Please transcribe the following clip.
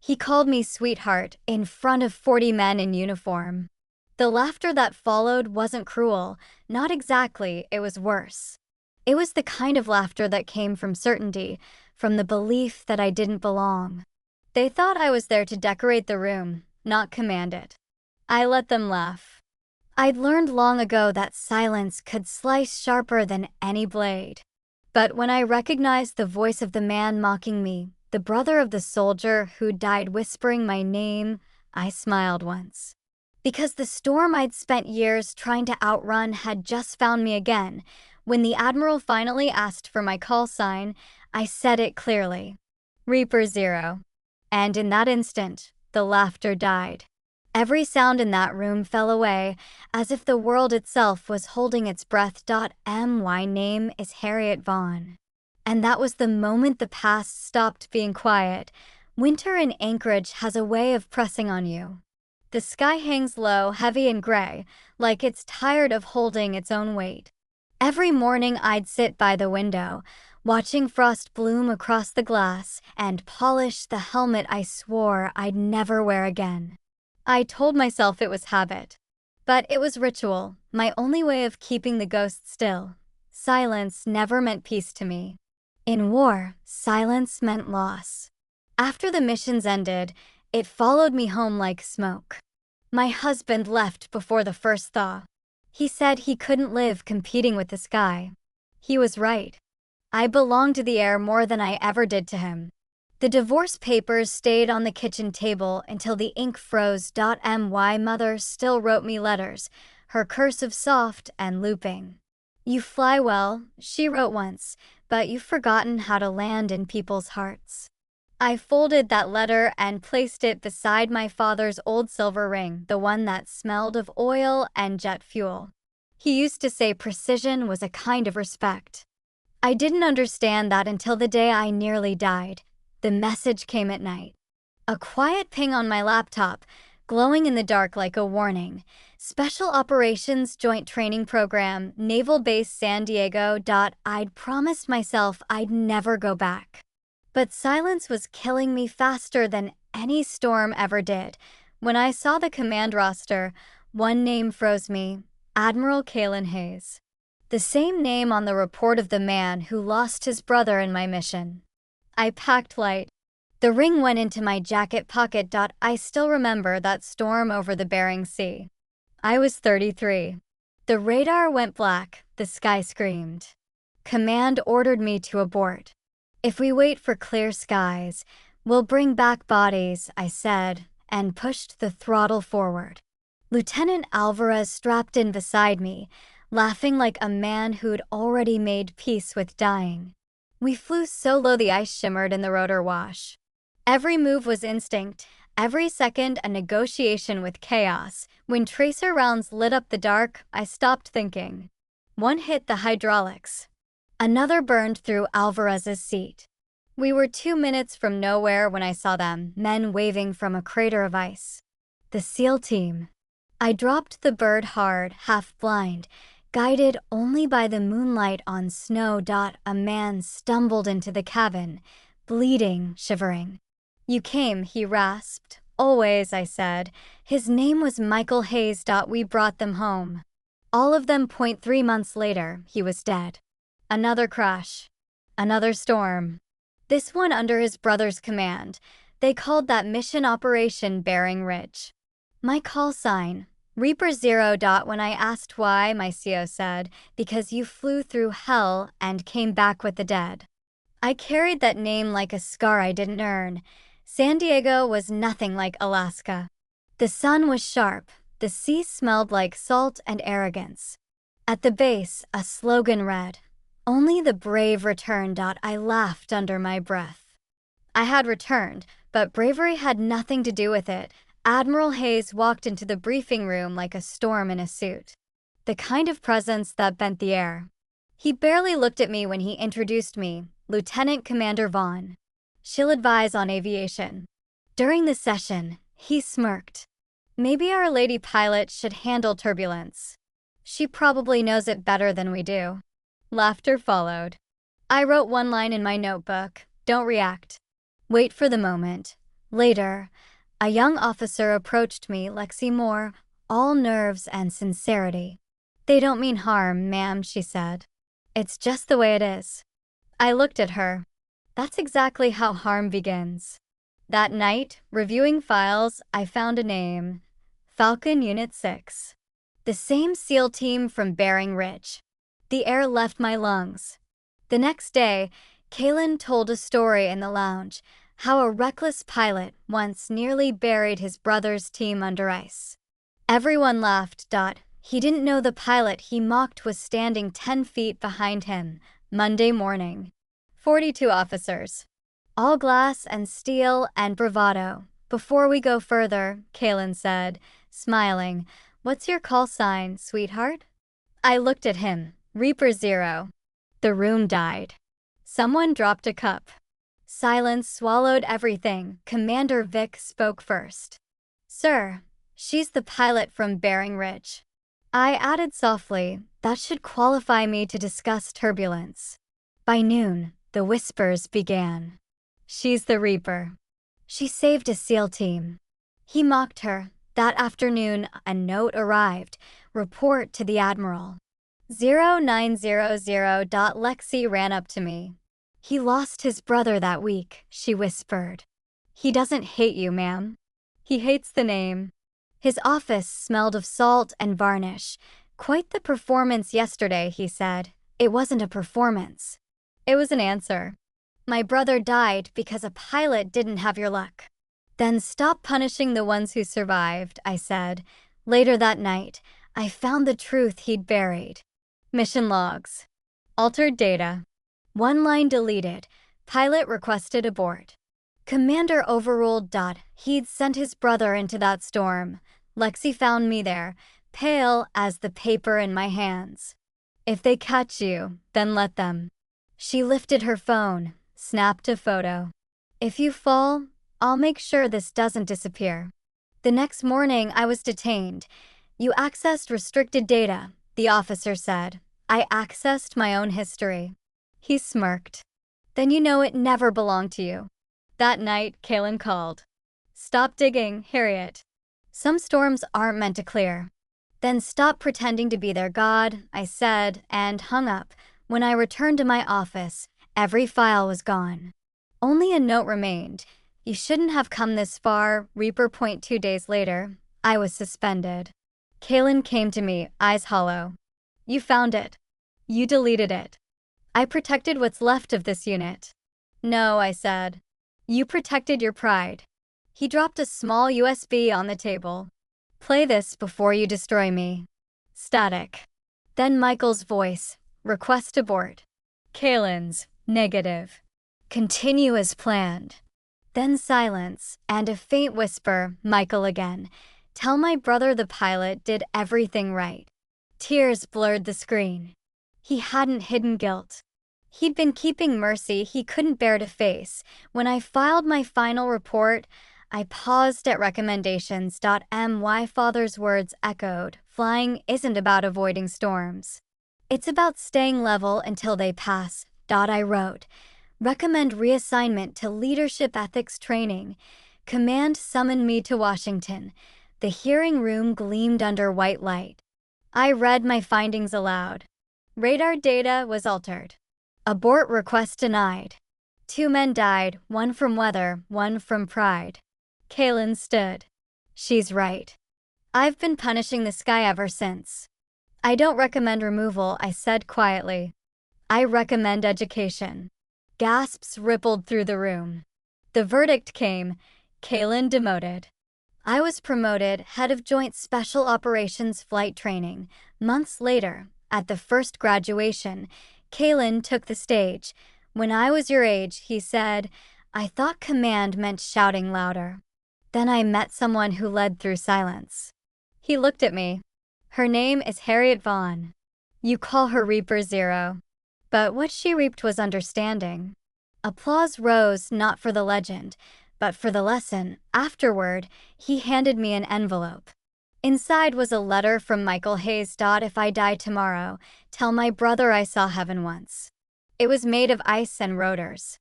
He called me sweetheart in front of 40 men in uniform. The laughter that followed wasn't cruel, not exactly, it was worse. It was the kind of laughter that came from certainty, from the belief that I didn't belong. They thought I was there to decorate the room, not command it. I let them laugh. I'd learned long ago that silence could slice sharper than any blade. But when I recognized the voice of the man mocking me, the brother of the soldier who died whispering my name, I smiled once. Because the storm I'd spent years trying to outrun had just found me again. When the Admiral finally asked for my call sign, I said it clearly. Reaper Zero. And in that instant, the laughter died. Every sound in that room fell away, as if the world itself was holding its breath. My name is Harriet Vaughn. And that was the moment the past stopped being quiet. Winter in Anchorage has a way of pressing on you. The sky hangs low, heavy and gray, like it's tired of holding its own weight. Every morning I'd sit by the window, watching frost bloom across the glass and polish the helmet I swore I'd never wear again. I told myself it was habit. But it was ritual, my only way of keeping the ghost still. Silence never meant peace to me. In war, silence meant loss. After the missions ended, it followed me home like smoke. My husband left before the first thaw. He said he couldn't live competing with the sky. He was right. I belonged to the air more than I ever did to him. The divorce papers stayed on the kitchen table until the ink froze. My mother still wrote me letters, her cursive soft and looping. You fly well, she wrote once, but you've forgotten how to land in people's hearts. I folded that letter and placed it beside my father's old silver ring, the one that smelled of oil and jet fuel. He used to say precision was a kind of respect. I didn't understand that until the day I nearly died. The message came at night. A quiet ping on my laptop, glowing in the dark like a warning. Special Operations Joint Training Program, Naval Base San Diego. I'd promised myself I'd never go back. But silence was killing me faster than any storm ever did. When I saw the command roster, one name froze me, Admiral Kalen Hayes. The same name on the report of the man who lost his brother in my mission. I packed light. The ring went into my jacket pocket. I still remember that storm over the Bering Sea. I was 33. The radar went black, the sky screamed. Command ordered me to abort. If we wait for clear skies, we'll bring back bodies, I said, and pushed the throttle forward. Lieutenant Alvarez strapped in beside me, laughing like a man who'd already made peace with dying. We flew so low the ice shimmered in the rotor wash. Every move was instinct, every second a negotiation with chaos. When tracer rounds lit up the dark, I stopped thinking. One hit the hydraulics. Another burned through Alvarez's seat. We were 2 minutes from nowhere when I saw them, men waving from a crater of ice. The SEAL team. I dropped the bird hard, half blind, guided only by the moonlight on snow. A man stumbled into the cabin, bleeding, shivering. You came, he rasped. Always, I said. His name was Michael Hayes. We brought them home. All of them. 3 months later, he was dead. Another crash. Another storm. This one under his brother's command. They called that mission Operation Bering Ridge. My call sign, Reaper Zero. When I asked why, my CO said, because you flew through hell and came back with the dead. I carried that name like a scar I didn't earn. San Diego was nothing like Alaska. The sun was sharp. The sea smelled like salt and arrogance. At the base, a slogan read, "Only the brave return." I laughed under my breath. I had returned, but bravery had nothing to do with it. Admiral Hayes walked into the briefing room like a storm in a suit. The kind of presence that bent the air. He barely looked at me when he introduced me, Lieutenant Commander Vaughn. She'll advise on aviation. During the session, he smirked. Maybe our lady pilot should handle turbulence. She probably knows it better than we do. Laughter followed. I wrote one line in my notebook, "Don't react. Wait for the moment. Later, a young officer approached me, Lexi Moore, all nerves and sincerity. "They don't mean harm, ma'am," she said. "It's just the way it is." I looked at her. That's exactly how harm begins. That night, reviewing files, I found a name. Falcon Unit 6. The same SEAL team from Bering Ridge. The air left my lungs. The next day, Kalen told a story in the lounge, how a reckless pilot once nearly buried his brother's team under ice. Everyone laughed. He didn't know the pilot he mocked was standing 10 feet behind him. Monday morning. 42 officers. All glass and steel and bravado. "Before we go further," Kalen said, smiling, "what's your call sign, sweetheart?" I looked at him. Reaper 0. The room died. Someone dropped a cup. Silence swallowed everything. Commander Vic spoke first. "Sir, she's the pilot from Bering Ridge." I added softly, "That should qualify me to discuss turbulence." By noon, the whispers began. "She's the Reaper. She saved a SEAL team." He mocked her. That afternoon, a note arrived. "Report to the Admiral." 0900. Lexi ran up to me. "He lost his brother that week," she whispered. "He doesn't hate you, ma'am. He hates the name." His office smelled of salt and varnish. "Quite the performance yesterday," he said. "It wasn't a performance. It was an answer. My brother died because a pilot didn't have your luck." "Then stop punishing the ones who survived," I said. Later that night, I found the truth he'd buried. Mission logs. Altered data. One line deleted. Pilot requested abort. Commander overruled. He'd sent his brother into that storm. Lexi found me there, pale as the paper in my hands. "If they catch you, then let them." She lifted her phone, snapped a photo. "If you fall, I'll make sure this doesn't disappear." The next morning, I was detained. "You accessed restricted data," the officer said. I accessed my own history. He smirked. "Then you know it never belonged to you." That night, Kalen called. "Stop digging, Harriet. Some storms aren't meant to clear." "Then stop pretending to be their god," I said, and hung up. When I returned to my office, every file was gone. Only a note remained. "You shouldn't have come this far." Reaper. 2 days later, I was suspended. Kalen came to me, eyes hollow. "You found it. You deleted it." "I protected what's left of this unit." "No," I said. "You protected your pride." He dropped a small USB on the table. "Play this before you destroy me." Static. Then Michael's voice. "Request abort." Kalen's. "Negative." "Continue as planned." Then silence, and a faint whisper. Michael again. "Tell my brother the pilot did everything right." Tears blurred the screen. He hadn't hidden guilt. He'd been keeping mercy he couldn't bear to face. When I filed my final report, I paused at recommendations. My father's words echoed. "Flying isn't about avoiding storms. It's about staying level until they pass." I wrote. "Recommend reassignment to leadership ethics training." Command summoned me to Washington. The hearing room gleamed under white light. I read my findings aloud. Radar data was altered. Abort request denied. 2 men died, 1 from weather, 1 from pride. Kalen stood. "She's right. I've been punishing the sky ever since." "I don't recommend removal," I said quietly. "I recommend education." Gasps rippled through the room. The verdict came. Kalen demoted. I was promoted head of Joint Special Operations Flight Training. Months later, at the first graduation, Kalen took the stage. "When I was your age," he said, "I thought command meant shouting louder. Then I met someone who led through silence." He looked at me. "Her name is Harriet Vaughn. You call her Reaper 0. But what she reaped was understanding." Applause rose, not for the legend, but for the lesson. Afterward, he handed me an envelope. Inside was a letter from Michael Hayes. "If I die tomorrow, tell my brother I saw heaven once." It was made of ice and rotors.